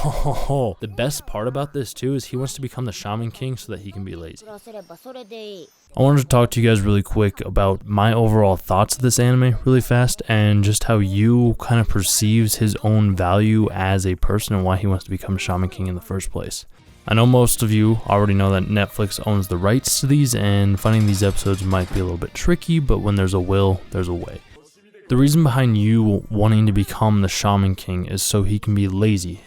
Oh, the best part about this too is he wants to become the Shaman King so that he can be lazy. I wanted to talk to you guys really quick about my overall thoughts of this anime really fast, and just how Yu kind of perceives his own value as a person and why he wants to become Shaman King in the first place. I know most of you already know that Netflix owns the rights to these, and finding these episodes might be a little bit tricky, but when there's a will, there's a way. The reason behind Yu wanting to become the Shaman King is so he can be lazy.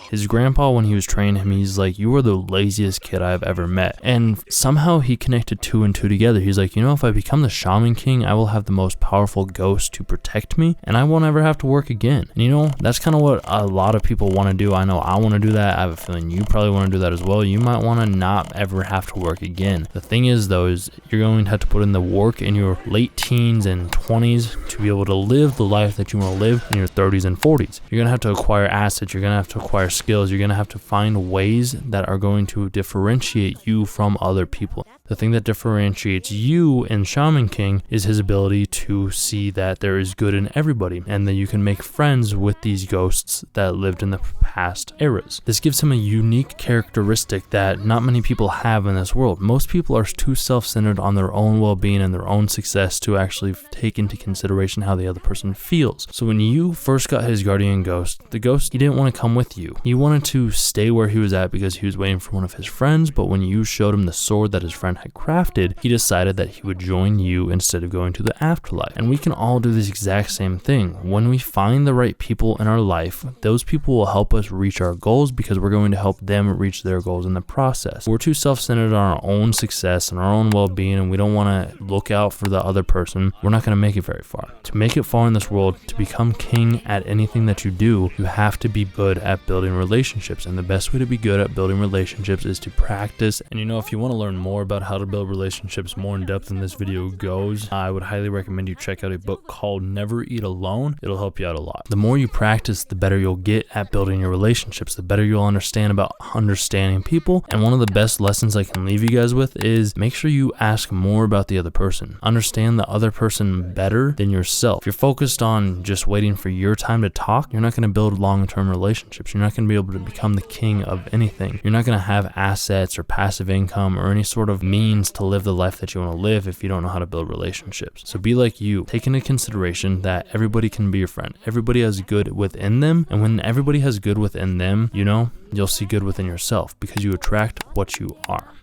His grandpa, when he was training him, he's like, you are the laziest kid I've ever met. And somehow he connected 2 and 2 together. He's like, you know, if I become the Shaman King, I will have the most powerful ghost to protect me, and I won't ever have to work again. And you know, that's kind of what a lot of people want to do. I know I want to do that. I have a feeling you probably want to do that as well. You might want to not ever have to work again. The thing is though, is you're going to have to put in the work in your late teens and 20s to be able to live the life that you want to live in your 30s and 40s. You're going to have to acquire assets. You're going to have to acquire skills. You're going to have to find ways that are going to differentiate you from other people. The thing that differentiates you in Shaman King is his ability to see that there is good in everybody, and that you can make friends with these ghosts that lived in the past eras. This gives him a unique characteristic that not many people have in this world. Most people are too self-centered on their own well-being and their own success to actually take into consideration how the other person feels. So when you first got his guardian ghost, the ghost, he didn't want to come with you. He wanted to stay where he was at because he was waiting for one of his friends, but when you showed him the sword that his friend had crafted, he decided that he would join you instead of going to the afterlife. And we can all do this exact same thing. When we find the right people in our life, those people will help us reach our goals because we're going to help them reach their goals in the process. We're too self-centered on our own success and our own well-being, and we don't want to look out for the other person. We're not going to make it very far. To make it far in this world, to become king at anything that you do, you have to be good at building relationships. And the best way to be good at building relationships is to practice. And you know, if you want to learn more about how to build relationships more in depth than this video goes, I would highly recommend you check out a book called Never Eat Alone. It'll help you out a lot. The more you practice, the better you'll get at building your relationships, the better you'll understand about understanding people. And one of the best lessons I can leave you guys with is make sure you ask more about the other person. Understand the other person better than yourself. If you're focused on just waiting for your time to talk, you're not going to build long-term relationships. You're not going to be able to become the king of anything. You're not going to have assets or passive income or any sort of means to live the life that you want to live if you don't know how to build relationships. So be like you. Take into consideration that everybody can be your friend. Everybody has good within them, and when everybody has good within them, you know, you'll see good within yourself because you attract what you are.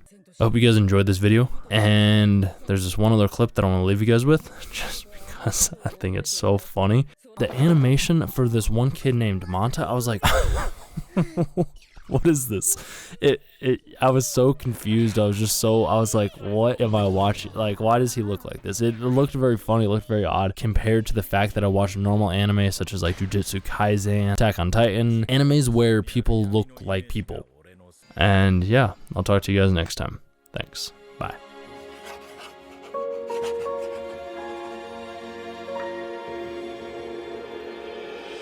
I hope you guys enjoyed this video, and there's this one other clip that I want to leave you guys with just because I think it's so funny. The animation for this one kid named Manta, I was like, what is this? I was so confused. I was like, what am I watching? Like, why does he look like this? It looked very funny, it looked very odd compared to the fact that I watch normal anime such as like Jujutsu Kaisen, Attack on Titan, animes where people look like people. And yeah, I'll talk to you guys next time. Thanks. Bye.